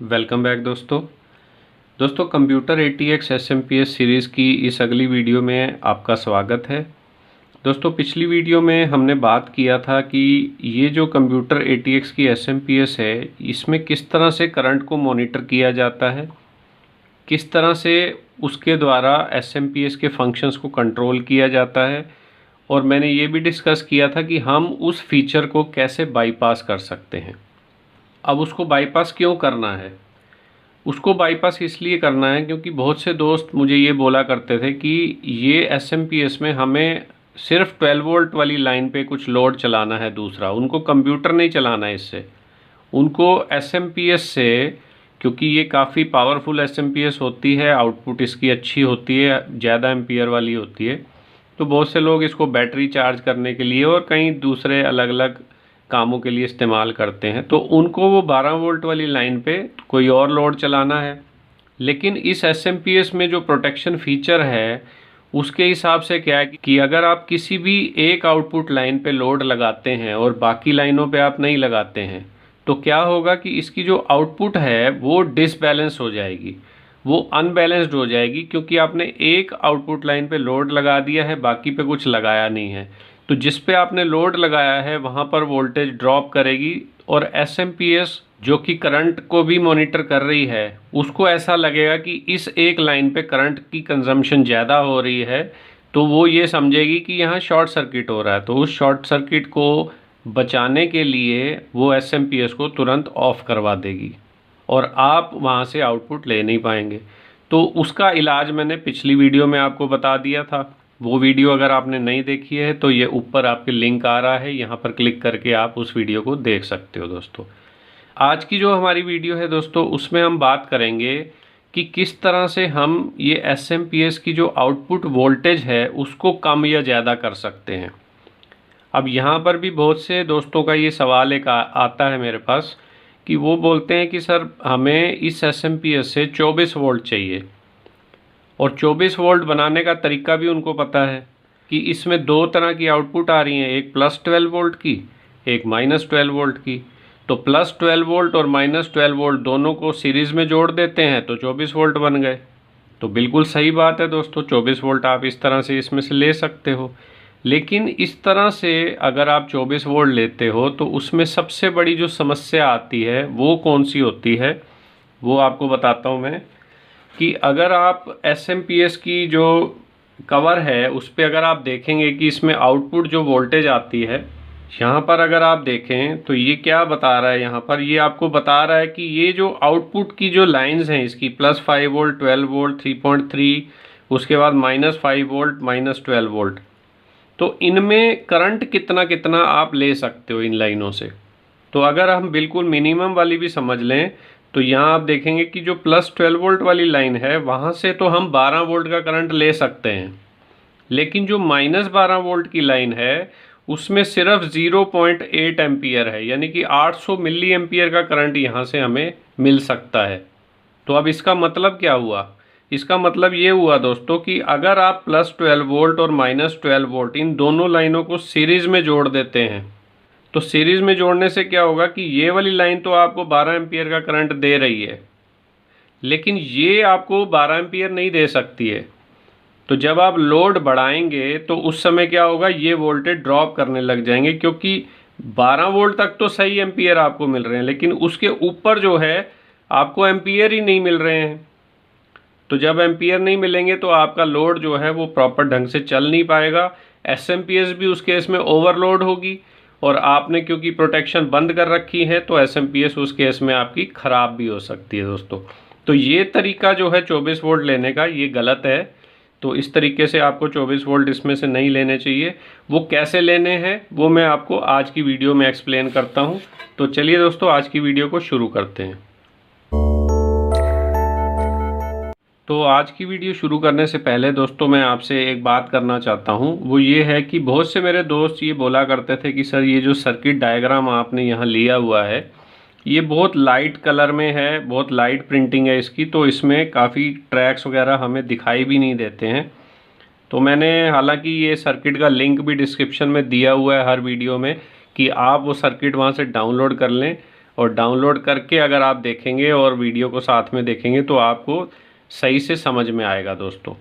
Welcome back दोस्तों computer ATX SMPS series की इस अगली वीडियो में आपका स्वागत है। दोस्तों पिछली वीडियो में हमने बात किया था कि ये जो कंप्यूटर ATX की SMPS है इसमें किस तरह से करंट को मॉनिटर किया जाता है, किस तरह से उसके द्वारा SMPS के फंक्शंस को कंट्रोल किया जाता है, और मैंने ये भी डिस्कस किया था कि हम उस फीचर को कैसे बाईपास कर सकते हैं। अब उसको बाईपास क्यों करना है? उसको बाईपास इसलिए करना है क्योंकि बहुत से दोस्त मुझे ये बोला करते थे कि ये SMPS में हमें सिर्फ 12 वोल्ट वाली लाइन पे कुछ लोड चलाना है, दूसरा उनको कंप्यूटर नहीं चलाना है। इससे उनको SMPS से, क्योंकि ये काफ़ी पावरफुल SMPS होती है, आउटपुट इसकी अच्छी होती है, ज़्यादा एम्पियर वाली होती है, तो बहुत से लोग इसको बैटरी चार्ज करने के लिए और कई दूसरे अलग अलग कामों के लिए इस्तेमाल करते हैं, तो उनको वो 12 वोल्ट वाली लाइन पे कोई और लोड चलाना है। लेकिन इस SMPS में जो प्रोटेक्शन फीचर है उसके हिसाब से क्या है कि अगर आप किसी भी एक आउटपुट लाइन पे लोड लगाते हैं और बाकी लाइनों पे आप नहीं लगाते हैं तो क्या होगा कि इसकी जो आउटपुट है वो डिसबैलेंस हो जाएगी, वो अनबैलेंस्ड हो जाएगी, क्योंकि आपने एक आउटपुट लाइन पे लोड लगा दिया है, बाकी पे कुछ लगाया नहीं है। तो जिस पे आपने लोड लगाया है वहाँ पर वोल्टेज ड्रॉप करेगी और SMPS जो कि करंट को भी मॉनिटर कर रही है उसको ऐसा लगेगा कि इस एक लाइन पे करंट की कंजम्पशन ज़्यादा हो रही है, तो वो ये समझेगी कि यहाँ शॉर्ट सर्किट हो रहा है, तो उस शॉर्ट सर्किट को बचाने के लिए वो SMPS को तुरंत ऑफ करवा देगी और आप वहाँ से आउटपुट ले नहीं पाएंगे। तो उसका इलाज मैंने पिछली वीडियो में आपको बता दिया था। वो वीडियो अगर आपने नहीं देखी है तो ये ऊपर आपके लिंक आ रहा है, यहाँ पर क्लिक करके आप उस वीडियो को देख सकते हो। दोस्तों आज की जो हमारी वीडियो है दोस्तों उसमें हम बात करेंगे कि किस तरह से हम ये SMPS की जो आउटपुट वोल्टेज है उसको कम या ज़्यादा कर सकते हैं। अब यहाँ पर भी बहुत से दोस्तों का ये सवाल एक आता है मेरे पास कि वो बोलते हैं कि सर हमें इस SMPS से 24 वोल्ट चाहिए, और 24 वोल्ट बनाने का तरीका भी उनको पता है कि इसमें दो तरह की आउटपुट आ रही हैं, एक +12 वोल्ट की, एक -12 वोल्ट की। तो +12 वोल्ट और -12 वोल्ट दोनों को सीरीज़ में जोड़ देते हैं तो 24 वोल्ट बन गए। तो बिल्कुल सही बात है दोस्तों, 24 वोल्ट आप इस तरह से इसमें से ले सकते हो। लेकिन इस तरह से अगर आप 24 वोल्ट लेते हो तो उसमें सबसे बड़ी जो समस्या आती है वो कौन सी होती है, वो आपको बताता हूँ मैं। कि अगर आप SMPS की जो कवर है उस पर अगर आप देखेंगे कि इसमें आउटपुट जो वोल्टेज आती है, यहाँ पर अगर आप देखें तो ये क्या बता रहा है, यहाँ पर ये आपको बता रहा है कि ये जो आउटपुट की जो लाइंस हैं इसकी +5 वोल्ट, 12 वोल्ट, 3.3, उसके बाद -5 वोल्ट, -12 वोल्ट, तो इनमें करंट कितना कितना आप ले सकते हो इन लाइनों से। तो अगर हम बिल्कुल मिनिमम वाली भी समझ लें तो यहाँ आप देखेंगे कि जो +12 वोल्ट वाली लाइन है वहाँ से तो हम 12 वोल्ट का करंट ले सकते हैं, लेकिन जो -12 वोल्ट की लाइन है उसमें सिर्फ 0.8 एम्पियर है, यानी कि 800 मिली एम्पियर का करंट यहाँ से हमें मिल सकता है। तो अब इसका मतलब क्या हुआ? इसका मतलब ये हुआ दोस्तों कि अगर आप +12 वोल्ट और -12 वोल्ट इन दोनों लाइनों को सीरीज़ में जोड़ देते हैं तो सीरीज़ में जोड़ने से क्या होगा कि ये वाली लाइन तो आपको 12 एम्पियर का करंट दे रही है, लेकिन ये आपको 12 एम्पियर नहीं दे सकती है। तो जब आप लोड बढ़ाएंगे तो उस समय क्या होगा, ये वोल्टेज ड्रॉप करने लग जाएंगे, क्योंकि 12 वोल्ट तक तो सही एम्पियर आपको मिल रहे हैं लेकिन उसके ऊपर जो है आपको एम्पियर ही नहीं मिल रहे हैं। तो जब एम्पियर नहीं मिलेंगे तो आपका लोड जो है वो प्रॉपर ढंग से चल नहीं पाएगा, SMPS भी उस केस में ओवरलोड होगी, और आपने क्योंकि प्रोटेक्शन बंद कर रखी है तो SMPS उस केस में आपकी ख़राब भी हो सकती है दोस्तों। तो ये तरीका जो है 24 वोल्ट लेने का ये गलत है। तो इस तरीके से आपको 24 वोल्ट इसमें से नहीं लेने चाहिए। वो कैसे लेने हैं वो मैं आपको आज की वीडियो में एक्सप्लेन करता हूँ। तो चलिए दोस्तों आज की वीडियो को शुरू करते हैं। तो आज की वीडियो शुरू करने से पहले दोस्तों मैं आपसे एक बात करना चाहता हूँ, वो ये है कि बहुत से मेरे दोस्त ये बोला करते थे कि सर ये जो सर्किट डायग्राम आपने यहाँ लिया हुआ है ये बहुत लाइट कलर में है, बहुत लाइट प्रिंटिंग है इसकी, तो इसमें काफ़ी ट्रैक्स वगैरह हमें दिखाई भी नहीं देते हैं। तो मैंने हालांकि ये सर्किट का लिंक भी डिस्क्रिप्शन में दिया हुआ है हर वीडियो में कि आप वो सर्किट वहाँ से डाउनलोड कर लें और डाउनलोड करके अगर आप देखेंगे और वीडियो को साथ में देखेंगे तो आपको सही से समझ में आएगा दोस्तों।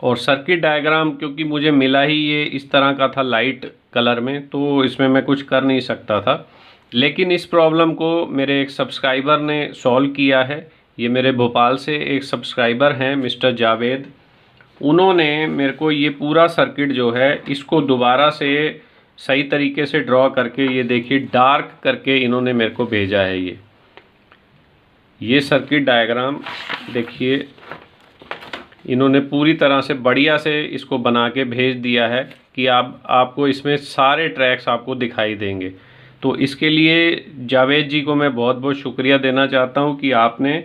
और सर्किट डायग्राम क्योंकि मुझे मिला ही ये इस तरह का था लाइट कलर में, तो इसमें मैं कुछ कर नहीं सकता था, लेकिन इस प्रॉब्लम को मेरे एक सब्सक्राइबर ने सॉल्व किया है। ये मेरे भोपाल से एक सब्सक्राइबर हैं मिस्टर जावेद, उन्होंने मेरे को ये पूरा सर्किट जो है इसको दोबारा से सही तरीके से ड्रॉ करके, ये देखिए डार्क करके इन्होंने मेरे को भेजा है। ये सर्किट डायग्राम देखिए, इन्होंने पूरी तरह से बढ़िया से इसको बना के भेज दिया है कि आपको इसमें सारे ट्रैक्स आपको दिखाई देंगे। तो इसके लिए जावेद जी को मैं बहुत बहुत शुक्रिया देना चाहता हूं कि आपने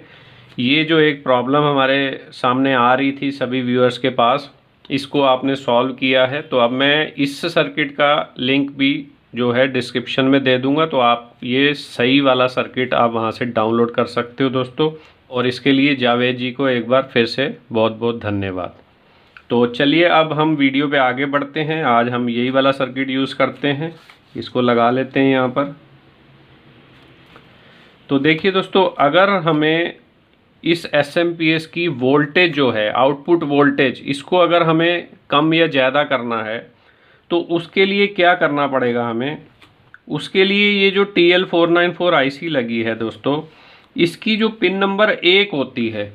ये जो एक प्रॉब्लम हमारे सामने आ रही थी सभी व्यूअर्स के पास, इसको आपने सॉल्व किया है। तो अब मैं इस सर्किट का लिंक भी जो है डिस्क्रिप्शन में दे दूंगा, तो आप ये सही वाला सर्किट आप वहाँ से डाउनलोड कर सकते हो दोस्तों। और इसके लिए जावेद जी को एक बार फिर से बहुत बहुत धन्यवाद। तो चलिए अब हम वीडियो पे आगे बढ़ते हैं। आज हम यही वाला सर्किट यूज़ करते हैं, इसको लगा लेते हैं यहाँ पर। तो देखिए दोस्तों, अगर हमें इस SMPS की वोल्टेज जो है, आउटपुट वोल्टेज, इसको अगर हमें कम या ज़्यादा करना है तो उसके लिए क्या करना पड़ेगा हमें। उसके लिए ये जो TL494 IC लगी है दोस्तों, इसकी जो पिन नंबर 1 होती है,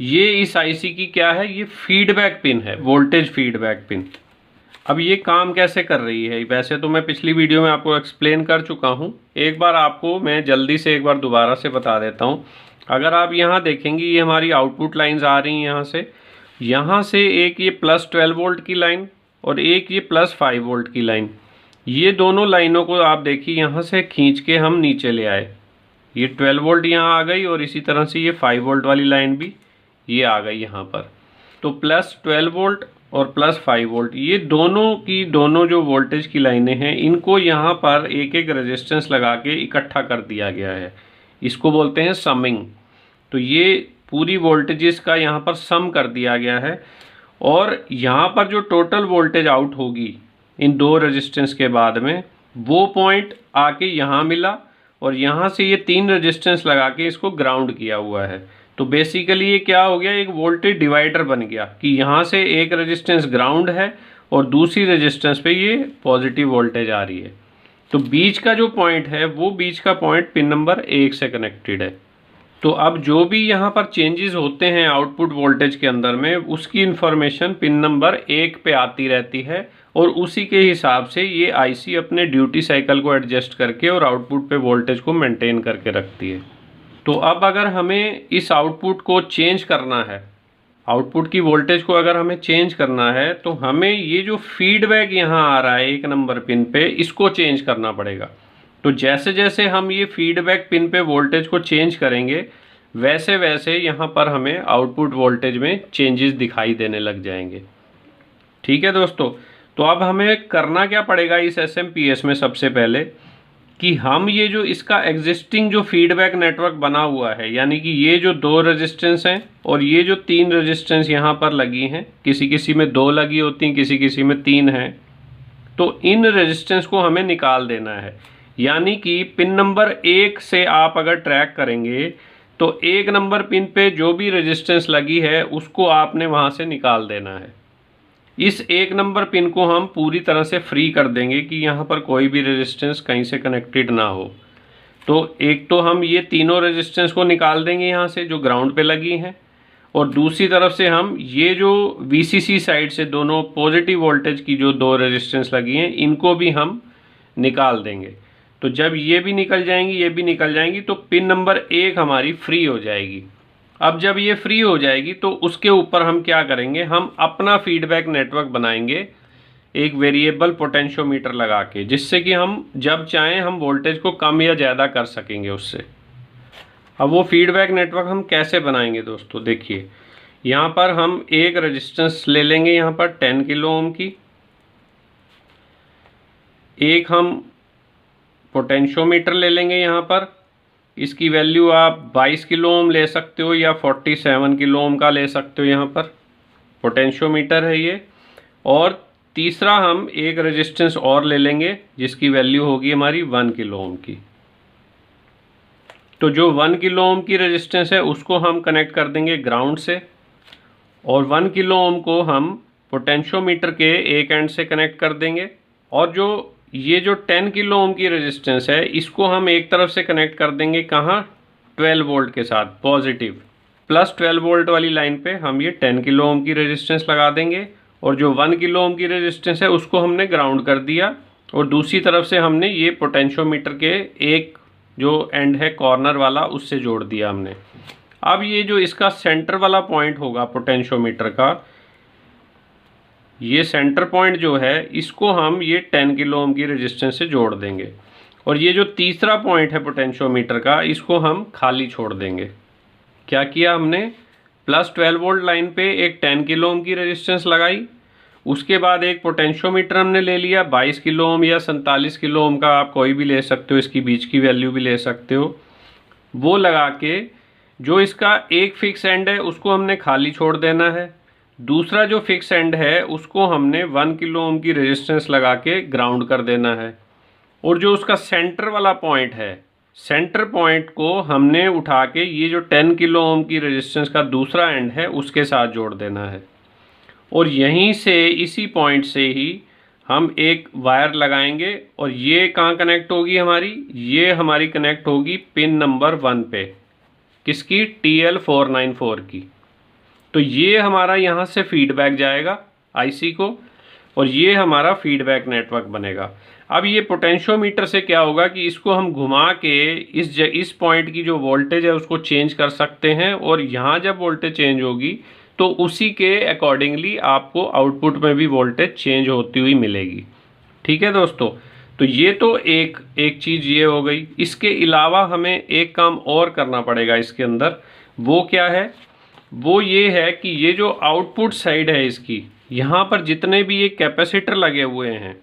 ये इस IC की क्या है, ये फीडबैक पिन है, वोल्टेज फीडबैक पिन। अब ये काम कैसे कर रही है, वैसे तो मैं पिछली वीडियो में आपको एक्सप्लेन कर चुका हूँ, एक बार आपको मैं जल्दी से एक बार दोबारा से बता देता हूँ। अगर आप यहाँ देखेंगे, ये हमारी आउटपुट लाइंस आ रही हैं यहाँ से एक ये +12 वोल्ट की लाइन और एक ये +5 वोल्ट की लाइन। ये दोनों लाइनों को आप देखिए यहाँ से खींच के हम नीचे ले आए, ये 12 वोल्ट यहाँ आ गई और इसी तरह से ये 5 वोल्ट वाली लाइन भी ये आ गई यहाँ पर। तो +12 वोल्ट और +5 वोल्ट, ये दोनों की दोनों जो वोल्टेज की लाइनें हैं, इनको यहाँ पर एक एक रेजिस्टेंस लगा के इकट्ठा कर दिया गया है। इसको बोलते हैं समिंग। तो ये पूरी वोल्टेजेस का यहाँ पर सम कर दिया गया है और यहाँ पर जो टोटल वोल्टेज आउट होगी इन दो रेजिस्टेंस के बाद में, वो पॉइंट आके यहाँ मिला और यहाँ से ये 3 रेजिस्टेंस लगा के इसको ग्राउंड किया हुआ है। तो बेसिकली ये क्या हो गया, एक वोल्टेज डिवाइडर बन गया कि यहाँ से एक रेजिस्टेंस ग्राउंड है और दूसरी रेजिस्टेंस पे ये पॉजिटिव वोल्टेज आ रही है। तो बीच का जो पॉइंट है, वो बीच का पॉइंट पिन नंबर 1 से कनेक्टेड है। तो अब जो भी यहाँ पर चेंजेस होते हैं आउटपुट वोल्टेज के अंदर में, उसकी इन्फॉर्मेशन पिन नंबर 1 पे आती रहती है और उसी के हिसाब से ये IC अपने ड्यूटी साइकिल को एडजस्ट करके और आउटपुट पे वोल्टेज को मेंटेन करके रखती है। तो अब अगर हमें इस आउटपुट को चेंज करना है, आउटपुट की वोल्टेज को अगर हमें चेंज करना है, तो हमें ये जो फीडबैक यहाँ आ रहा है 1 नंबर पिन पे, इसको चेंज करना पड़ेगा। तो जैसे जैसे हम ये फीडबैक पिन पे वोल्टेज को चेंज करेंगे, वैसे वैसे यहाँ पर हमें आउटपुट वोल्टेज में चेंजेस दिखाई देने लग जाएंगे। ठीक है दोस्तों, तो अब हमें करना क्या पड़ेगा इस SMPS में, सबसे पहले कि हम ये जो इसका एग्जिस्टिंग जो फीडबैक नेटवर्क बना हुआ है, यानी कि ये जो 2 रेजिस्टेंस हैं और ये जो 3 रेजिस्टेंस यहाँ पर लगी हैं, किसी किसी में 2 लगी होती हैं, किसी किसी में 3 हैं, तो इन रेजिस्टेंस को हमें निकाल देना है। यानी कि पिन नंबर 1 से आप अगर ट्रैक करेंगे तो 1 नंबर पिन पे जो भी रेजिस्टेंस लगी है उसको आपने वहाँ से निकाल देना है। इस 1 नंबर पिन को हम पूरी तरह से फ्री कर देंगे कि यहाँ पर कोई भी रेजिस्टेंस कहीं से कनेक्टेड ना हो। तो एक तो हम ये तीनों रेजिस्टेंस को निकाल देंगे यहाँ से जो ग्राउंड पे लगी हैं, और दूसरी तरफ से हम ये जो VCC साइड से दोनों पॉजिटिव वोल्टेज की जो 2 रेजिस्टेंस लगी हैं, इनको भी हम निकाल देंगे। तो जब ये भी निकल जाएंगी, ये भी निकल जाएंगी, तो पिन नंबर 1 हमारी फ्री हो जाएगी। अब जब ये फ्री हो जाएगी तो उसके ऊपर हम क्या करेंगे, हम अपना फीडबैक नेटवर्क बनाएंगे एक वेरिएबल पोटेंशियोमीटर लगा के, जिससे कि हम जब चाहें हम वोल्टेज को कम या ज़्यादा कर सकेंगे उससे। अब वो फीडबैक नेटवर्क हम कैसे बनाएंगे दोस्तों, देखिए यहाँ पर हम एक रेजिस्टेंस ले लेंगे, यहाँ पर 10 किलो ओम की, एक हम पोटेंशियोमीटर ले लेंगे यहाँ पर, इसकी वैल्यू आप 22 किलो ओम ले सकते हो या 47 किलो ओम का ले सकते हो, यहाँ पर पोटेंशियोमीटर है ये। और तीसरा हम एक रेजिस्टेंस और ले लेंगे जिसकी वैल्यू होगी हमारी 1 किलो ओम की। तो जो 1 किलो ओम की रेजिस्टेंस है उसको हम कनेक्ट कर देंगे ग्राउंड से, और 1 किलो ओम को हम पोटेंशियोमीटर के एक एंड से कनेक्ट कर देंगे। और ये जो 10 किलो ओम की रेजिस्टेंस है इसको हम एक तरफ से कनेक्ट कर देंगे, कहाँ, 12 वोल्ट के साथ, पॉजिटिव प्लस 12 वोल्ट वाली लाइन पे हम ये 10 किलो ओम की रेजिस्टेंस लगा देंगे। और जो 1 किलो ओम की रेजिस्टेंस है उसको हमने ग्राउंड कर दिया, और दूसरी तरफ से हमने ये पोटेंशियोमीटर के एक जो एंड है कॉर्नर वाला उससे जोड़ दिया हमने। अब ये जो इसका सेंटर वाला पॉइंट होगा पोटेंशियोमीटर का, ये सेंटर पॉइंट जो है इसको हम ये 10 किलो ओम की रेजिस्टेंस से जोड़ देंगे, और ये जो तीसरा पॉइंट है पोटेंशियोमीटर का इसको हम खाली छोड़ देंगे। क्या किया हमने, प्लस 12 वोल्ट लाइन पे एक 10 किलो ओम की रेजिस्टेंस लगाई, उसके बाद एक पोटेंशियोमीटर हमने ले लिया 22 किलो ओम या 47 किलो ओम का, आप कोई भी ले सकते हो, इसकी बीच की वैल्यू भी ले सकते हो। वो लगा के जो इसका एक फिक्स एंड है उसको हमने खाली छोड़ देना है, दूसरा जो फिक्स एंड है उसको हमने 1 किलो ओम की रेजिस्टेंस लगा के ग्राउंड कर देना है। और जो उसका सेंटर वाला पॉइंट है, सेंटर पॉइंट को हमने उठा के ये जो 10 किलो ओम की रेजिस्टेंस का दूसरा एंड है उसके साथ जोड़ देना है। और यहीं से, इसी पॉइंट से ही हम एक वायर लगाएंगे, और ये कहाँ कनेक्ट होगी हमारी, ये हमारी कनेक्ट होगी पिन नंबर 1 पे, किसकी, TL494 की। तो ये हमारा यहाँ से फीडबैक जाएगा आईसी को, और ये हमारा फीडबैक नेटवर्क बनेगा। अब ये पोटेंशियोमीटर से क्या होगा कि इसको हम घुमा के इस पॉइंट की जो वोल्टेज है उसको चेंज कर सकते हैं, और यहाँ जब वोल्टेज चेंज होगी तो उसी के अकॉर्डिंगली आपको आउटपुट में भी वोल्टेज चेंज होती हुई मिलेगी। ठीक है दोस्तों, तो ये तो एक चीज़ ये हो गई। इसके अलावा हमें एक काम और करना पड़ेगा इसके अंदर, वो क्या है, वो ये है कि ये जो आउटपुट साइड है इसकी, यहाँ पर जितने भी ये कैपेसिटर लगे हुए हैं,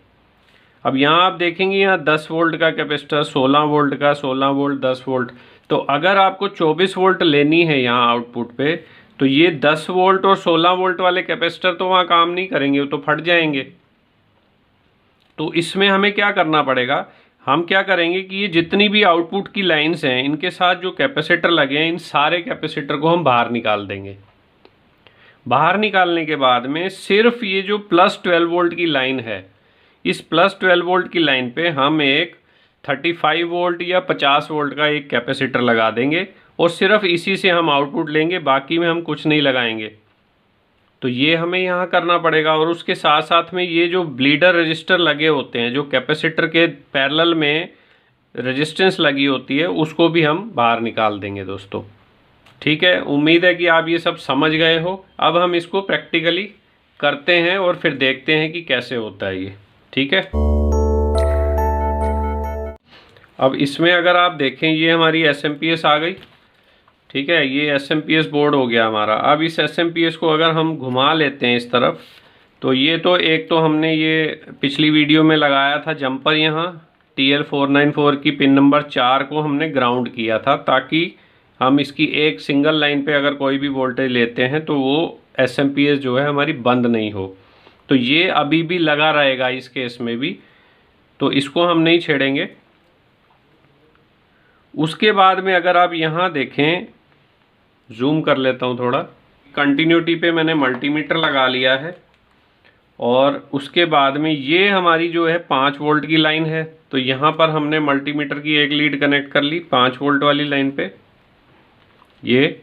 अब यहाँ आप देखेंगे यहाँ 10 वोल्ट का कैपेसिटर, 16 वोल्ट का, 16 वोल्ट, 10 वोल्ट। तो अगर आपको 24 वोल्ट लेनी है यहाँ आउटपुट पे, तो ये 10 वोल्ट और 16 वोल्ट वाले कैपेसिटर तो वहाँ काम नहीं करेंगे, वो तो फट जाएंगे। तो इसमें हमें क्या करना पड़ेगा, हम क्या करेंगे कि ये जितनी भी आउटपुट की लाइंस हैं इनके साथ जो कैपेसिटर लगे हैं इन सारे कैपेसिटर को हम बाहर निकाल देंगे। बाहर निकालने के बाद में सिर्फ ये जो प्लस 12 वोल्ट की लाइन है, इस प्लस 12 वोल्ट की लाइन पे हम एक 35 वोल्ट या 50 वोल्ट का एक कैपेसिटर लगा देंगे, और सिर्फ इसी से हम आउटपुट लेंगे, बाकी में हम कुछ नहीं लगाएंगे। तो ये हमें यहाँ करना पड़ेगा। और उसके साथ साथ में ये जो ब्लीडर रजिस्टर लगे होते हैं, जो कैपेसिटर के पैरेलल में रेजिस्टेंस लगी होती है, उसको भी हम बाहर निकाल देंगे दोस्तों। ठीक है, उम्मीद है कि आप ये सब समझ गए हो। अब हम इसको प्रैक्टिकली करते हैं और फिर देखते हैं कि कैसे होता है ये। ठीक है, अब इसमें अगर आप देखें ये हमारी SMPS आ गई। ठीक है, ये SMPS बोर्ड हो गया हमारा। अब इस SMPS को अगर हम घुमा लेते हैं इस तरफ, तो ये तो एक तो हमने ये पिछली वीडियो में लगाया था जंपर, यहाँ TL494 की पिन नंबर 4 को हमने ग्राउंड किया था, ताकि हम इसकी एक सिंगल लाइन पे अगर कोई भी वोल्टेज लेते हैं तो वो SMPS जो है हमारी बंद नहीं हो। तो ये अभी भी लगा रहेगा इस केस में भी, तो इसको हम नहीं छेड़ेंगे। उसके बाद में अगर आप यहाँ देखें, जूम कर लेता हूँ थोड़ा, कंटिन्यूटी पे मैंने मल्टीमीटर लगा लिया है, और उसके बाद में ये हमारी जो है 5 वोल्ट की लाइन है, तो यहाँ पर हमने मल्टीमीटर की एक लीड कनेक्ट कर ली 5 वोल्ट वाली लाइन पे ये,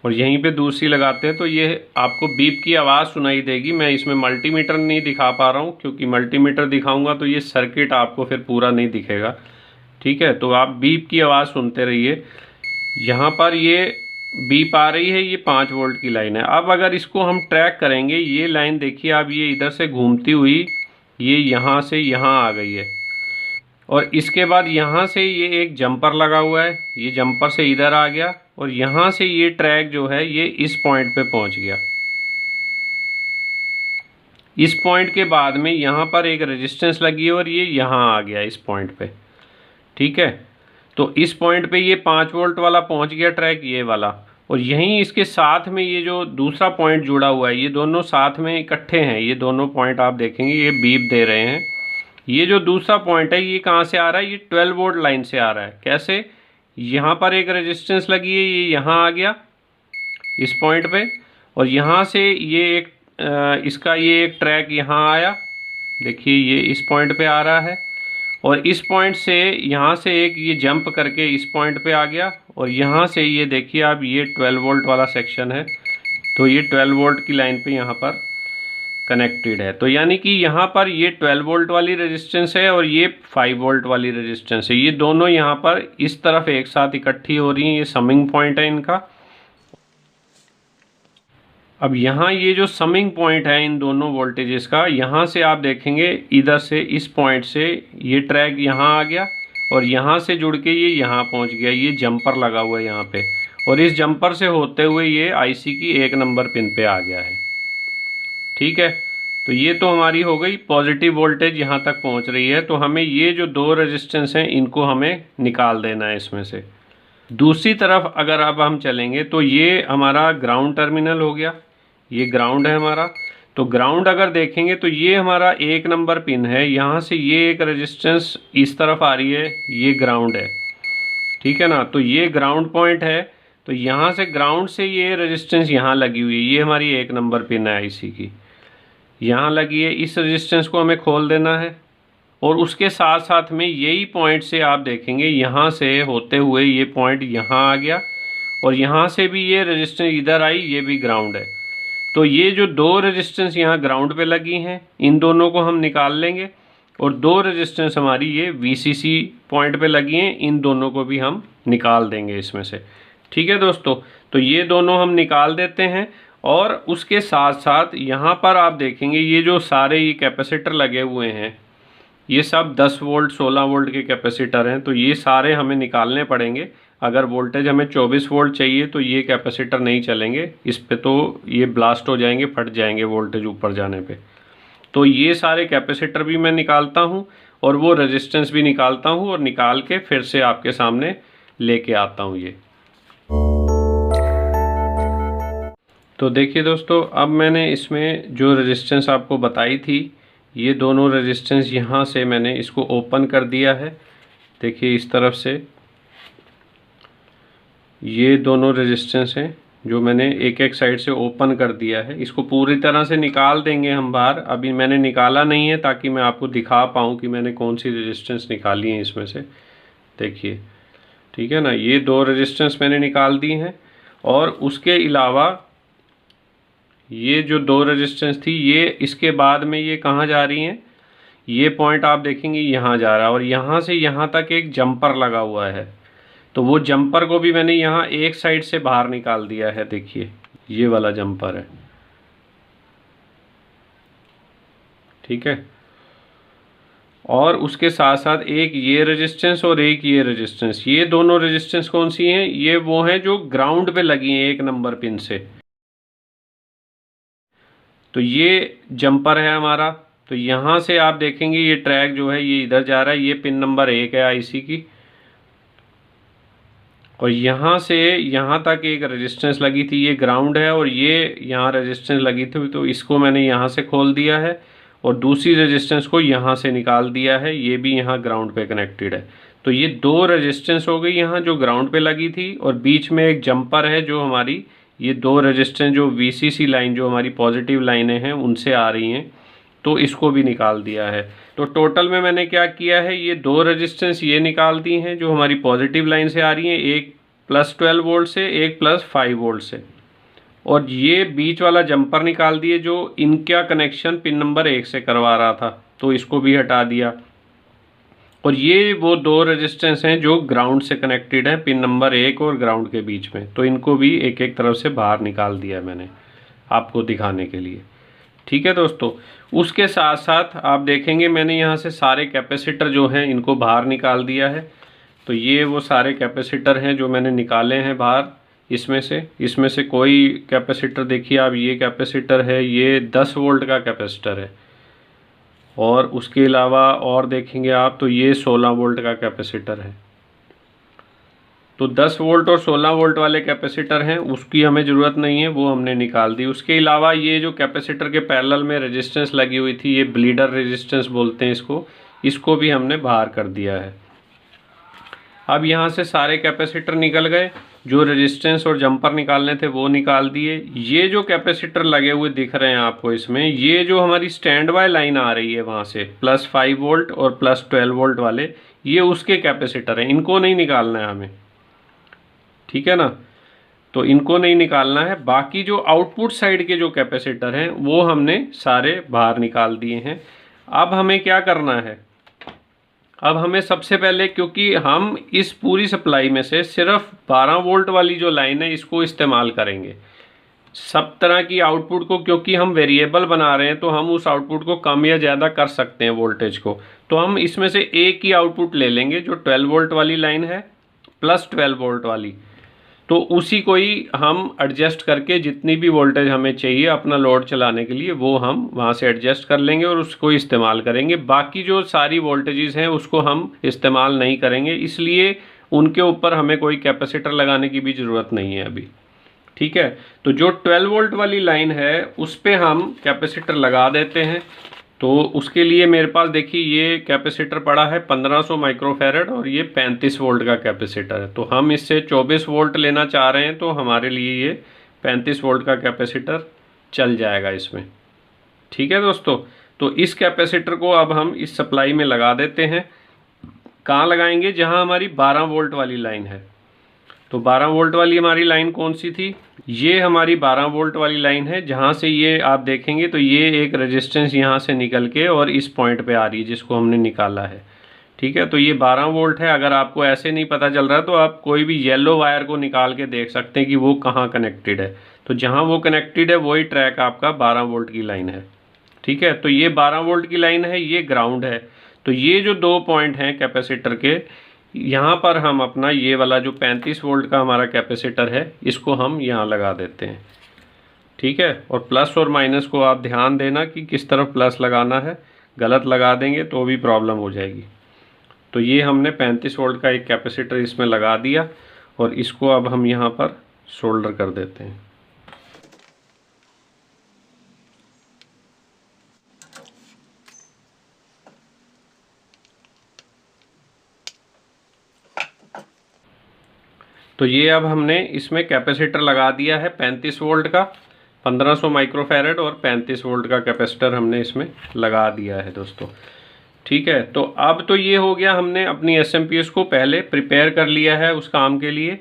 और यहीं पे दूसरी लगाते हैं तो ये आपको बीप की आवाज़ सुनाई देगी। मैं इसमें मल्टीमीटर नहीं दिखा पा रहा हूँ, क्योंकि मल्टीमीटर दिखाऊंगा तो ये सर्किट आपको फिर पूरा नहीं दिखेगा। ठीक है, तो आप बीप की आवाज़ सुनते रहिए। यहाँ पर ये बीप आ रही है, ये 5 वोल्ट की लाइन है। अब अगर इसको हम ट्रैक करेंगे, ये लाइन देखिए आप, ये इधर से घूमती हुई ये यहाँ से यहाँ आ गई है, और इसके बाद यहाँ से ये एक जंपर लगा हुआ है, ये जंपर से इधर आ गया, और यहाँ से ये ट्रैक जो है ये इस पॉइंट पे पहुँच गया। इस पॉइंट के बाद में यहाँ पर एक रेजिस्टेंस लगी है, और ये यहाँ आ गया इस पॉइंट पे। ठीक है, तो इस पॉइंट पे ये 5 वोल्ट वाला पहुँच गया ट्रैक, ये वाला, और यहीं इसके साथ में ये जो दूसरा पॉइंट जुड़ा हुआ है, ये दोनों साथ में इकट्ठे हैं। ये दोनों पॉइंट आप देखेंगे ये बीप दे रहे हैं, ये जो दूसरा पॉइंट है ये कहाँ से आ रहा है, ये 12 वोल्ट लाइन से आ रहा है। कैसे, यहाँ पर एक रेजिस्टेंस लगी है, ये यहाँ आ गया इस पॉइंट पे, और यहाँ से ये एक इसका ये एक ट्रैक यहाँ आया, देखिए ये इस पॉइंट पे आ रहा है, और इस पॉइंट से यहाँ से एक ये जंप करके इस पॉइंट पे आ गया, और यहाँ से ये देखिए आप ये 12 वोल्ट वाला सेक्शन है, तो ये 12 वोल्ट की लाइन पे यहाँ पर कनेक्टेड है। तो यानी कि यहाँ पर ये 12 वोल्ट वाली रेजिस्टेंस है और ये 5 वोल्ट वाली रेजिस्टेंस है, ये दोनों यहाँ पर इस तरफ एक साथ इकट्ठी हो रही हैं, ये समिंग पॉइंट है इनका। अब यहाँ ये जो समिंग पॉइंट है इन दोनों वोल्टेजेस का, यहाँ से आप देखेंगे इधर से इस पॉइंट से ये ट्रैक यहाँ आ गया, और यहाँ से जुड़ के ये यहाँ पहुँच गया, ये जंपर लगा हुआ है यहाँ पे, और इस जंपर से होते हुए ये आईसी की 1 नंबर पिन पे आ गया है। ठीक है, तो ये तो हमारी हो गई पॉजिटिव वोल्टेज यहाँ तक पहुँच रही है। तो हमें ये जो 2 रेजिस्टेंस हैं इनको हमें निकाल देना है इसमें से। दूसरी तरफ अगर अब हम चलेंगे तो ये हमारा ग्राउंड टर्मिनल हो गया, ये ग्राउंड है हमारा। तो ग्राउंड अगर देखेंगे तो ये हमारा 1 नंबर पिन है, यहाँ से ये एक रेजिस्टेंस इस तरफ आ रही है, ये ग्राउंड है, ठीक है ना। तो ये ग्राउंड पॉइंट है, तो यहाँ से ग्राउंड से ये रेजिस्टेंस यहाँ लगी हुई है, ये हमारी 1 नंबर पिन है आईसी की, यहाँ लगी है। इस रेजिस्टेंस को हमें खोल देना है, और उसके साथ साथ में यही पॉइंट से आप देखेंगे यहाँ से होते हुए ये पॉइंट यहाँ आ गया, और यहाँ से भी ये रेजिस्टेंस इधर आई, ये भी ग्राउंड है। तो ये जो 2 रेजिस्टेंस यहाँ ग्राउंड पे लगी हैं इन दोनों को हम निकाल लेंगे, और 2 रेजिस्टेंस हमारी ये वीसीसी पॉइंट पे लगी हैं, इन दोनों को भी हम निकाल देंगे इसमें से। ठीक है दोस्तों, तो ये दोनों हम निकाल देते हैं। और उसके साथ साथ यहाँ पर आप देखेंगे ये जो सारे ये कैपेसिटर लगे हुए हैं, ये सब 10 वोल्ट 16 वोल्ट के कैपेसिटर हैं, तो ये सारे हमें निकालने पड़ेंगे। अगर वोल्टेज हमें 24 वोल्ट चाहिए तो ये कैपेसिटर नहीं चलेंगे, इस पे तो ये ब्लास्ट हो जाएंगे, फट जाएंगे वोल्टेज ऊपर जाने पे। तो ये सारे कैपेसिटर भी मैं निकालता हूँ, और वो रेजिस्टेंस भी निकालता हूँ, और निकाल के फिर से आपके सामने लेके आता हूँ ये। तो देखिए दोस्तों, अब मैंने इसमें जो रेजिस्टेंस आपको बताई थी, ये दोनों रेजिस्टेंस यहाँ से मैंने इसको ओपन कर दिया है। देखिए इस तरफ से ये दोनों रेजिस्टेंस हैं जो मैंने एक एक साइड से ओपन कर दिया है। इसको पूरी तरह से निकाल देंगे हम बाहर, अभी मैंने निकाला नहीं है ताकि मैं आपको दिखा पाऊँ कि मैंने कौन सी रेजिस्टेंस निकाली है इसमें से। देखिए, ठीक है ना, ये 2 रेजिस्टेंस मैंने निकाल दी हैं, और उसके अलावा ये जो 2 रेजिस्टेंस थी ये इसके बाद में ये कहाँ जा रही हैं, ये पॉइंट आप देखेंगे यहाँ जा रहा है, और यहाँ से यहाँ तक एक जंपर लगा हुआ है। तो वो जंपर को भी मैंने यहाँ एक साइड से बाहर निकाल दिया है, देखिए ये वाला जंपर है, ठीक है। और उसके साथ साथ एक ये रेजिस्टेंस और एक ये रेजिस्टेंस, ये दोनों रेजिस्टेंस कौन सी हैं, ये वो हैं जो ग्राउंड पे लगी हैं 1 नंबर पिन से। तो ये जंपर है हमारा, तो यहाँ से आप देखेंगे ये ट्रैक जो है ये इधर जा रहा है, ये पिन नंबर 1 है आईसी की, और यहाँ से यहाँ तक एक रेजिस्टेंस लगी थी, ये ग्राउंड है, और ये यहाँ रेजिस्टेंस लगी थी, तो इसको मैंने यहाँ से खोल दिया है, और दूसरी रेजिस्टेंस को यहाँ से निकाल दिया है, ये भी यहाँ ग्राउंड पे कनेक्टेड है। तो ये 2 रेजिस्टेंस हो गई यहाँ जो ग्राउंड पे लगी थी, और बीच में एक जंपर है जो हमारी ये 2 रेजिस्टेंस जो वीसीसी लाइन जो हमारी पॉजिटिव लाइनें हैं उनसे आ रही हैं, तो इसको भी निकाल दिया है। तो टोटल में मैंने क्या किया है, ये 2 रेजिस्टेंस ये निकाल दी हैं जो हमारी पॉजिटिव लाइन से आ रही हैं, एक +12 वोल्ट से, एक +5 वोल्ट से, और ये बीच वाला जंपर निकाल दिए जो इनका कनेक्शन पिन नंबर 1 से करवा रहा था, तो इसको भी हटा दिया। और ये वो 2 रेजिस्टेंस हैं जो ग्राउंड से कनेक्टेड हैं, पिन नंबर 1 और ग्राउंड के बीच में, तो इनको भी एक एक तरफ से बाहर निकाल दिया मैंने आपको दिखाने के लिए। ठीक है दोस्तों, उसके साथ साथ आप देखेंगे मैंने यहाँ से सारे कैपेसिटर जो हैं इनको बाहर निकाल दिया है। तो ये वो सारे कैपेसिटर हैं जो मैंने निकाले हैं बाहर, इसमें से कोई कैपेसिटर देखिए आप, ये कैपेसिटर है, ये 10 वोल्ट का कैपेसिटर है, और उसके अलावा और देखेंगे आप तो ये 16 वोल्ट का कैपेसिटर है। तो 10 वोल्ट और 16 वोल्ट वाले कैपेसिटर हैं, उसकी हमें ज़रूरत नहीं है, वो हमने निकाल दी। उसके अलावा ये जो कैपेसिटर के पैरेलल में रेजिस्टेंस लगी हुई थी, ये ब्लीडर रेजिस्टेंस बोलते हैं इसको, इसको भी हमने बाहर कर दिया है। अब यहाँ से सारे कैपेसिटर निकल गए, जो रेजिस्टेंस और जंपर निकालने थे वो निकाल दिए। ये जो कैपेसिटर लगे हुए दिख रहे हैं आपको इसमें, ये जो हमारी स्टैंड बाय लाइन आ रही है वहाँ से +5 वोल्ट और +12 वोल्ट वाले, ये उसके कैपेसिटर हैं, इनको नहीं निकालना है हमें, ठीक है ना। तो इनको नहीं निकालना है। बाकी जो आउटपुट साइड के जो कैपेसिटर हैं वो हमने सारे बाहर निकाल दिए हैं। अब हमें क्या करना है, अब हमें सबसे पहले, क्योंकि हम इस पूरी सप्लाई में से सिर्फ 12 वोल्ट वाली जो लाइन है इसको इस्तेमाल करेंगे। सब तरह की आउटपुट को, क्योंकि हम वेरिएबल बना रहे हैं तो हम उस आउटपुट को कम या ज़्यादा कर सकते हैं वोल्टेज को। तो हम इसमें से एक ही आउटपुट ले लेंगे जो 12 वोल्ट वाली लाइन है, +12 वोल्ट वाली। तो उसी को ही हम एडजस्ट करके जितनी भी वोल्टेज हमें चाहिए अपना लोड चलाने के लिए वो हम वहाँ से एडजस्ट कर लेंगे और उसको इस्तेमाल करेंगे। बाकी जो सारी वोल्टेजेस हैं उसको हम इस्तेमाल नहीं करेंगे, इसलिए उनके ऊपर हमें कोई कैपेसिटर लगाने की भी ज़रूरत नहीं है अभी, ठीक है। तो जो 12 वोल्ट वाली लाइन है उस पर हम कैपेसिटर लगा देते हैं। तो उसके लिए मेरे पास देखिए ये कैपेसिटर पड़ा है 1500 माइक्रोफैरड और ये 35 वोल्ट का कैपेसिटर है। तो हम इससे 24 वोल्ट लेना चाह रहे हैं, तो हमारे लिए ये 35 वोल्ट का कैपेसिटर चल जाएगा इसमें, ठीक है दोस्तों। तो इस कैपेसिटर को अब हम इस सप्लाई में लगा देते हैं। कहाँ लगाएंगे, जहाँ हमारी 12 वोल्ट वाली लाइन है। तो 12 वोल्ट वाली हमारी लाइन कौन सी थी, ये हमारी 12 वोल्ट वाली लाइन है। जहाँ से ये आप देखेंगे तो ये एक रेजिस्टेंस यहाँ से निकल के और इस पॉइंट पे आ रही है जिसको हमने निकाला है, ठीक है। तो ये 12 वोल्ट है। अगर आपको ऐसे नहीं पता चल रहा तो आप कोई भी येलो वायर को निकाल के देख सकते हैं कि वो कहाँ कनेक्टेड है। तो जहाँ वो कनेक्टेड है वही ट्रैक आपका 12 वोल्ट की लाइन है, ठीक है। तो ये 12 वोल्ट की लाइन है, ये ग्राउंड है। तो ये जो 2 पॉइंट हैं कैपेसिटर के, यहाँ पर हम अपना ये वाला जो 35 वोल्ट का हमारा कैपेसिटर है इसको हम यहाँ लगा देते हैं, ठीक है। और प्लस और माइनस को आप ध्यान देना कि किस तरफ प्लस लगाना है, गलत लगा देंगे तो भी प्रॉब्लम हो जाएगी। तो ये हमने 35 वोल्ट का एक कैपेसिटर इसमें लगा दिया और इसको अब हम यहाँ पर सोल्डर कर देते हैं। तो ये अब हमने इसमें कैपेसिटर लगा दिया है 35 वोल्ट का, 1500 माइक्रोफैरड और 35 वोल्ट का कैपेसिटर हमने इसमें लगा दिया है दोस्तों, ठीक है। तो अब तो ये हो गया, हमने अपनी SMPS को पहले प्रिपेयर कर लिया है उस काम के लिए।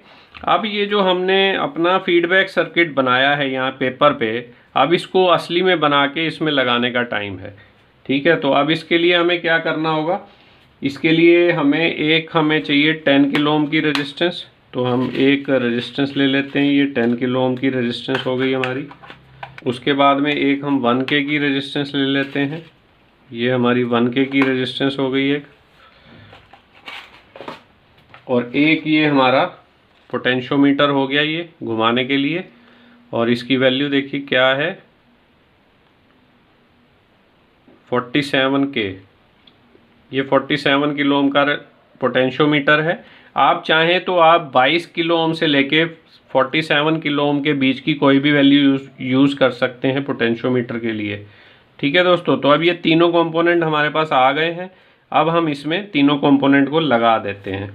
अब ये जो हमने अपना फीडबैक सर्किट बनाया है यहाँ पेपर पे, अब इसको असली में बना के इसमें लगाने का टाइम है, ठीक है। तो अब इसके लिए हमें क्या करना होगा, इसके लिए हमें चाहिए 10 किलो ओम की रेजिस्टेंस। तो हम एक रेजिस्टेंस ले लेते हैं, ये 10 किलो ओम की रेजिस्टेंस हो गई हमारी। उसके बाद में एक हम 1K की रेजिस्टेंस ले लेते हैं, ये हमारी 1K की रेजिस्टेंस हो गई एक। और एक ये हमारा पोटेंशियोमीटर हो गया ये घुमाने के लिए, और इसकी वैल्यू देखिए क्या है 47K। ये 47 किलो ओम का पोटेंशियोमीटर है। आप चाहें तो आप 22 किलो ओम से लेके 47 किलो ओम के बीच की कोई भी वैल्यू यूज़ कर सकते हैं पोटेंशियोमीटर के लिए, ठीक है दोस्तों। तो अब ये तीनों कंपोनेंट हमारे पास आ गए हैं। अब हम इसमें तीनों कंपोनेंट को लगा देते हैं।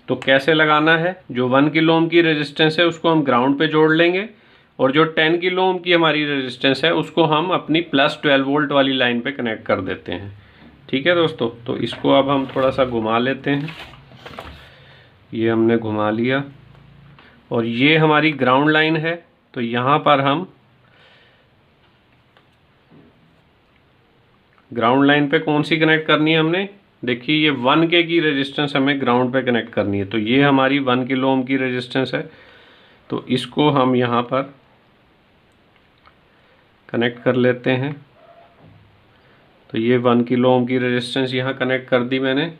तो कैसे लगाना है, जो 1 किलो ओम की रेजिस्टेंस है उसको हम ग्राउंड पे जोड़ लेंगे और जो 10 किलो ओम की हमारी रेजिस्टेंस है उसको हम अपनी +12 वोल्ट वाली लाइन पे कनेक्ट कर देते हैं, ठीक है दोस्तों। तो इसको अब हम थोड़ा सा घुमा लेते हैं, ये हमने घुमा लिया और ये हमारी ग्राउंड लाइन है। तो यहाँ पर हम ग्राउंड लाइन पे कौन सी कनेक्ट करनी है हमने, देखिए ये 1K की रेजिस्टेंस हमें ग्राउंड पे कनेक्ट करनी है। तो ये हमारी 1 किलो ओम की रेजिस्टेंस है, तो इसको हम यहाँ पर कनेक्ट कर लेते हैं। तो ये 1 किलो ओम की रेजिस्टेंस यहाँ कनेक्ट कर दी मैंने।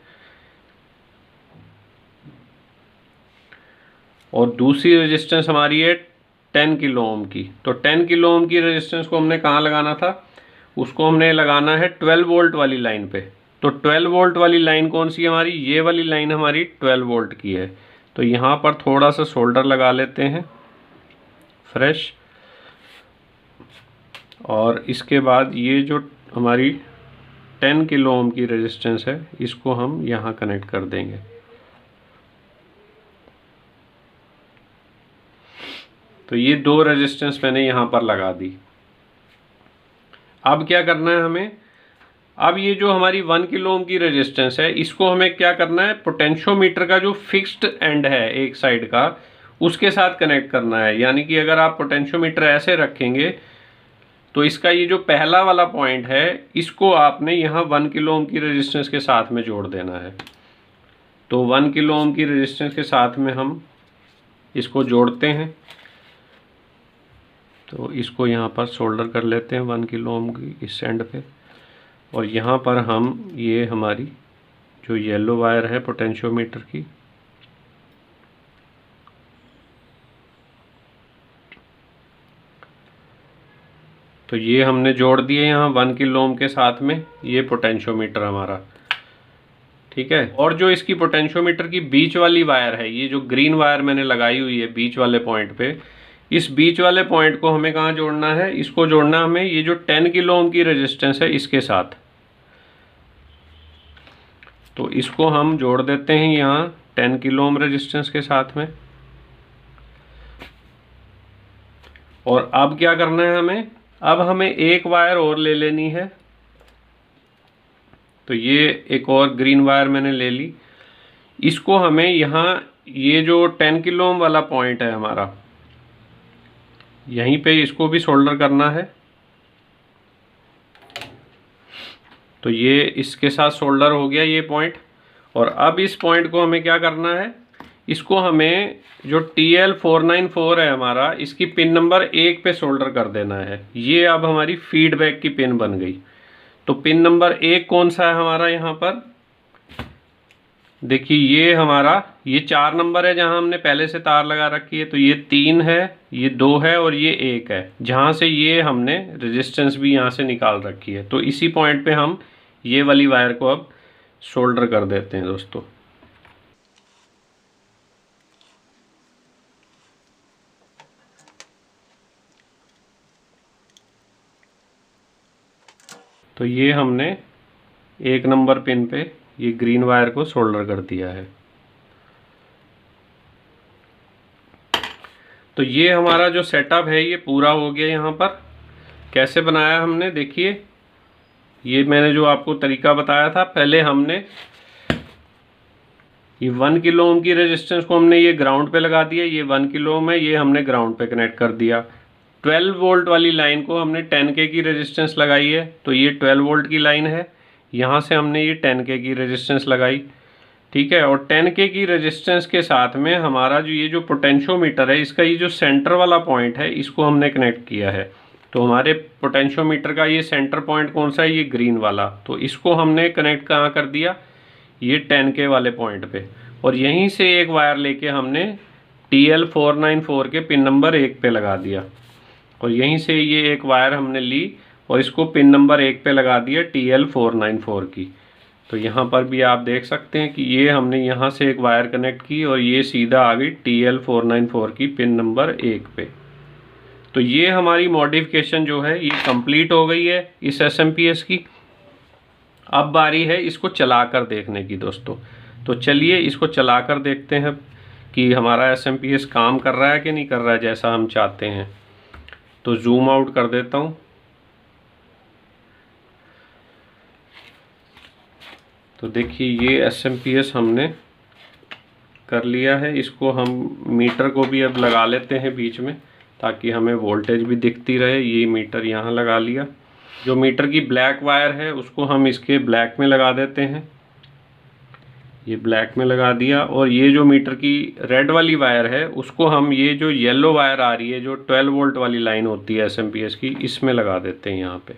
और दूसरी रेजिस्टेंस हमारी है 10 किलो ओम की। तो 10 किलो ओम की रेजिस्टेंस को हमने कहाँ लगाना था, उसको हमने लगाना है 12 वोल्ट वाली लाइन पे। तो 12 वोल्ट वाली लाइन कौन सी है हमारी, ये वाली लाइन हमारी 12 वोल्ट की है। तो यहाँ पर थोड़ा सा सोल्डर लगा लेते हैं फ्रेश। और इसके बाद ये जो हमारी 10 किलो ओम की रेजिस्टेंस है, इसको हम यहाँ कनेक्ट कर देंगे। तो ये 2 रेजिस्टेंस मैंने यहाँ पर लगा दी। अब क्या करना है हमें, अब ये जो हमारी 1 किलो ओम की रेजिस्टेंस है, इसको हमें क्या करना है, पोटेंशियोमीटर का जो फिक्स्ड एंड है एक साइड का, उसके साथ कनेक्ट करना है। यानी कि अगर आप पोटेंशियोमीटर ऐसे रखेंगे तो इसका ये जो पहला वाला पॉइंट है, इसको आपने यहाँ 1 किलो ओम की रेजिस्टेंस के साथ में जोड़ देना है। तो 1 किलो ओम की रेजिस्टेंस के साथ में हम इसको जोड़ते हैं। तो इसको यहाँ पर सोल्डर कर लेते हैं 1 किलो ओम की इस एंड पे, और यहाँ पर हम ये हमारी जो येलो वायर है पोटेंशियोमीटर की, तो ये हमने जोड़ दिए यहाँ 1 किलो ओम के साथ में, ये पोटेंशियोमीटर हमारा, ठीक है। और जो इसकी पोटेंशियोमीटर की बीच वाली वायर है, ये जो ग्रीन वायर मैंने लगाई हुई है बीच वाले पॉइंट पे, इस बीच वाले पॉइंट को हमें कहाँ जोड़ना है, इसको जोड़ना हमें ये जो 10 किलो ओम की रेजिस्टेंस है इसके साथ। तो इसको हम जोड़ देते हैं यहाँ 10 किलो ओम रेजिस्टेंस के साथ में। और अब क्या करना है हमें, अब हमें एक वायर और ले लेनी है। तो ये एक और ग्रीन वायर मैंने ले ली, इसको हमें यहाँ ये जो 10 किलो ओम वाला पॉइंट है हमारा, यहीं पे इसको भी सोल्डर करना है। तो ये इसके साथ सोल्डर हो गया ये पॉइंट। और अब इस पॉइंट को हमें क्या करना है, इसको हमें जो TL494 है हमारा, इसकी पिन नंबर 1 पे सोल्डर कर देना है। ये अब हमारी फीडबैक की पिन बन गई। तो पिन नंबर 1 कौन सा है हमारा, यहाँ पर देखिए ये हमारा ये 4 नंबर है जहाँ हमने पहले से तार लगा रखी है। तो ये 3 है, ये 2 है और ये 1 है, जहाँ से ये हमने रेजिस्टेंस भी यहाँ से निकाल रखी है। तो इसी पॉइंट पे हम ये वाली वायर को अब सोल्डर कर देते हैं दोस्तों। तो ये हमने 1 नंबर पिन पे ये ग्रीन वायर को सोल्डर कर दिया है। तो ये हमारा जो सेटअप है ये पूरा हो गया। यहाँ पर कैसे बनाया हमने, देखिए ये मैंने जो आपको तरीका बताया था, पहले हमने ये 1 किलो ओम की रेजिस्टेंस को हमने ये ग्राउंड पे लगा दिया, ये 1 किलो ओम है, ये हमने ग्राउंड पे कनेक्ट कर दिया। 12 वोल्ट वाली लाइन को हमने 10K की रेजिस्टेंस लगाई है, तो ये 12 वोल्ट की लाइन है, यहाँ से हमने ये 10K की रेजिस्टेंस लगाई, ठीक है। और 10K की रेजिस्टेंस के साथ में हमारा जो ये जो पोटेंशियोमीटर है, इसका ये जो सेंटर वाला पॉइंट है, इसको हमने कनेक्ट किया है। तो हमारे पोटेंशियोमीटर का ये सेंटर पॉइंट कौन सा है, ये ग्रीन वाला। तो इसको हमने कनेक्ट कहाँ कर दिया, ये 10K वाले पॉइंट पे। और यहीं से एक वायर लेके हमने TL494 के पिन नंबर 1 पे लगा दिया। और यहीं से ये एक वायर हमने ली और इसको पिन नंबर 1 पे लगा दिया TL494 की। तो यहाँ पर भी आप देख सकते हैं कि ये हमने यहाँ से एक वायर कनेक्ट की और ये सीधा आ गई TL494 की पिन नंबर 1 पे। तो ये हमारी मॉडिफिकेशन जो है ये कंप्लीट हो गई है इस SMPS की। अब बारी है इसको चलाकर देखने की दोस्तों। तो चलिए इसको चलाकर देखते हैं कि हमारा SMPS काम कर रहा है कि नहीं कर रहा है जैसा हम चाहते हैं। तो जूम आउट कर देता हूँ। तो देखिए ये SMPS हमने कर लिया है। इसको हम मीटर को भी अब लगा लेते हैं बीच में, ताकि हमें वोल्टेज भी दिखती रहे। ये मीटर यहाँ लगा लिया। जो मीटर की ब्लैक वायर है उसको हम इसके ब्लैक में लगा देते हैं, ये ब्लैक में लगा दिया। और ये जो मीटर की रेड वाली वायर है उसको हम ये जो येलो वायर आ रही है, जो 12 वोल्ट वाली लाइन होती है SMPS की, इसमें लगा देते हैं यहाँ पे।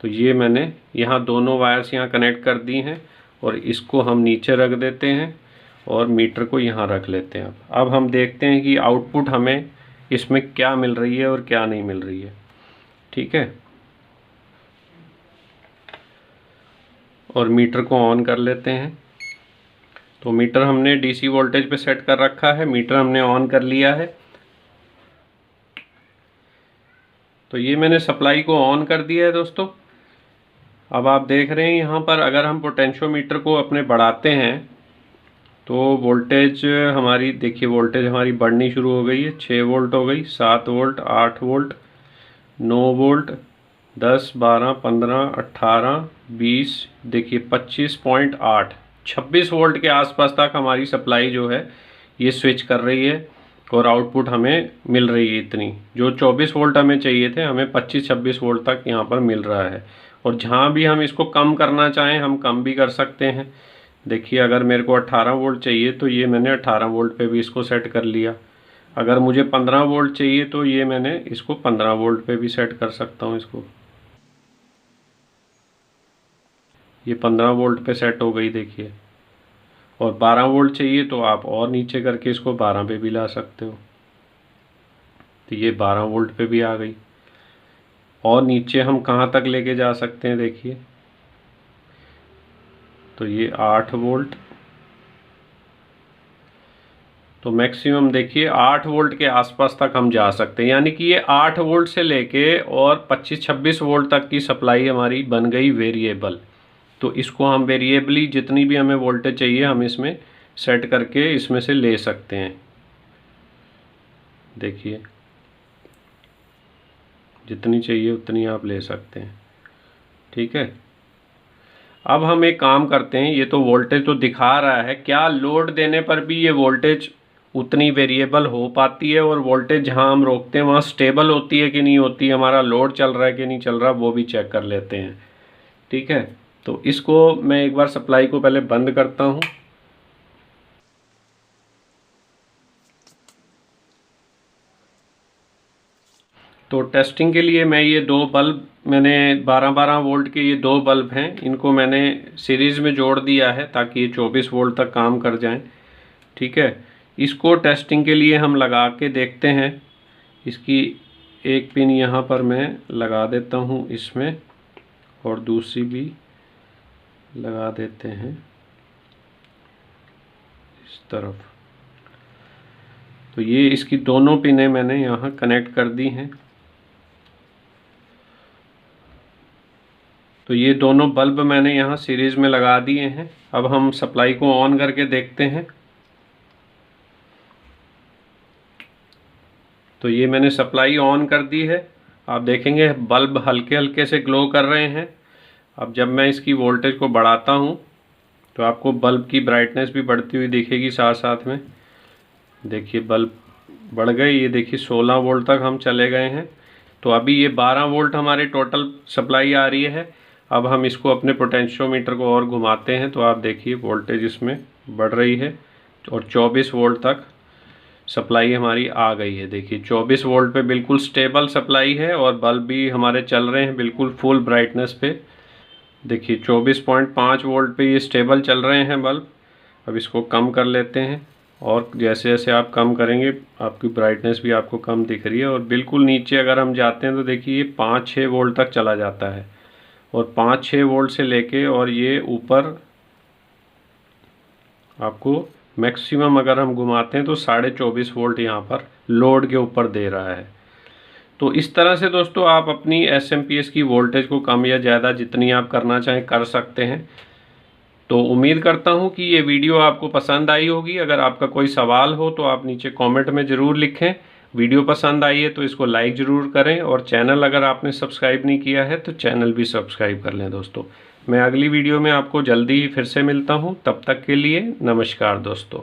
तो ये मैंने यहाँ दोनों वायर्स यहाँ कनेक्ट कर दी हैं और इसको हम नीचे रख देते हैं और मीटर को यहाँ रख लेते हैं। अब हम देखते हैं कि आउटपुट हमें इसमें क्या मिल रही है और क्या नहीं मिल रही है, ठीक है। और मीटर को ऑन कर लेते हैं। तो मीटर हमने DC वोल्टेज पे सेट कर रखा है, मीटर हमने ऑन कर लिया है। तो ये मैंने सप्लाई को ऑन कर दिया है दोस्तों। अब आप देख रहे हैं यहाँ पर अगर हम पोटेंशियोमीटर को अपने बढ़ाते हैं तो वोल्टेज हमारी, देखिए वोल्टेज हमारी बढ़नी शुरू हो गई है। 6 वोल्ट हो गई, 7 वोल्ट, 8 वोल्ट, 9 वोल्ट, 10, 12, 15, 18, 20, देखिए 25.8, 26 वोल्ट के आसपास तक हमारी सप्लाई जो है ये स्विच कर रही है और आउटपुट हमें मिल रही है इतनी। जो 24 वोल्ट हमें चाहिए थे, हमें 25-26 वोल्ट तक यहाँ पर मिल रहा है। और जहाँ भी हम इसको कम करना चाहें हम कम भी कर सकते हैं। देखिए अगर मेरे को 18 वोल्ट चाहिए तो ये मैंने 18 वोल्ट पे भी इसको सेट कर लिया। अगर मुझे 15 वोल्ट चाहिए तो ये मैंने इसको 15 वोल्ट पे भी सेट कर सकता हूँ इसको। ये 15 वोल्ट पे सेट हो गई देखिए। और 12 वोल्ट चाहिए तो आप और नीचे करके इसको 12 पे भी ला सकते हो। तो ये 12 वोल्ट पे भी आ गई। और नीचे हम कहाँ तक लेके जा सकते हैं देखिए, तो ये 8 वोल्ट। तो मैक्सिमम देखिए 8 वोल्ट के आसपास तक हम जा सकते हैं, यानी कि ये 8 वोल्ट से लेके और 25-26 वोल्ट तक की सप्लाई हमारी बन गई वेरिएबल। तो इसको हम वेरिएबली जितनी भी हमें वोल्टेज चाहिए हम इसमें सेट करके इसमें से ले सकते हैं। देखिए जितनी चाहिए उतनी आप ले सकते हैं, ठीक है। अब हम एक काम करते हैं, ये तो वोल्टेज तो दिखा रहा है, क्या लोड देने पर भी ये वोल्टेज उतनी वेरिएबल हो पाती है और वोल्टेज जहां हम रोकते हैं वहां स्टेबल होती है कि नहीं होती, हमारा लोड चल रहा है कि नहीं चल रहा, वो भी चेक कर लेते हैं, ठीक है। तो इसको मैं एक बार सप्लाई को पहले बंद करता हूं। तो टेस्टिंग के लिए मैं ये 2 बल्ब, मैंने 12-12 वोल्ट के ये 2 बल्ब हैं, इनको मैंने सीरीज़ में जोड़ दिया है ताकि ये 24 वोल्ट तक काम कर जाएं, ठीक है। इसको टेस्टिंग के लिए हम लगा के देखते हैं। इसकी एक पिन यहाँ पर मैं लगा देता हूँ इसमें और दूसरी भी लगा देते हैं इस तरफ। तो ये इसकी दोनों पिनें मैंने यहाँ कनेक्ट कर दी हैं। तो ये दोनों बल्ब मैंने यहाँ सीरीज में लगा दिए हैं। अब हम सप्लाई को ऑन करके देखते हैं। तो ये मैंने सप्लाई ऑन कर दी है। आप देखेंगे बल्ब हल्के हल्के से ग्लो कर रहे हैं। अब जब मैं इसकी वोल्टेज को बढ़ाता हूँ तो आपको बल्ब की ब्राइटनेस भी बढ़ती हुई दिखेगी साथ साथ में। देखिए बल्ब बढ़ गए, ये देखिए 16 वोल्ट तक हम चले गए हैं। तो अभी ये 12 वोल्ट हमारे टोटल सप्लाई आ रही है। अब हम इसको अपने पोटेंशियोमीटर को और घुमाते हैं तो आप देखिए वोल्टेज इसमें बढ़ रही है और 24 वोल्ट तक सप्लाई हमारी आ गई है। देखिए 24 वोल्ट पे बिल्कुल स्टेबल सप्लाई है और बल्ब भी हमारे चल रहे हैं बिल्कुल फुल ब्राइटनेस पे। देखिए 24.5 वोल्ट पे ये स्टेबल चल रहे हैं बल्ब। अब इसको कम कर लेते हैं और जैसे जैसे आप कम करेंगे आपकी ब्राइटनेस भी आपको कम दिख रही है। और बिल्कुल नीचे अगर हम जाते हैं तो देखिए ये 5-6 वोल्ट तक चला जाता है और 5-6 वोल्ट से लेके और ये ऊपर आपको मैक्सिमम अगर हम घुमाते हैं तो 24.5 वोल्ट यहाँ पर लोड के ऊपर दे रहा है। तो इस तरह से दोस्तों आप अपनी SMPS की वोल्टेज को कम या ज़्यादा जितनी आप करना चाहें कर सकते हैं। तो उम्मीद करता हूँ कि ये वीडियो आपको पसंद आई होगी। अगर आपका कोई सवाल हो तो आप नीचे कमेंट में ज़रूर लिखें। वीडियो पसंद आई है तो इसको लाइक ज़रूर करें और चैनल अगर आपने सब्सक्राइब नहीं किया है तो चैनल भी सब्सक्राइब कर लें दोस्तों। मैं अगली वीडियो में आपको जल्दी ही फिर से मिलता हूँ, तब तक के लिए नमस्कार दोस्तों।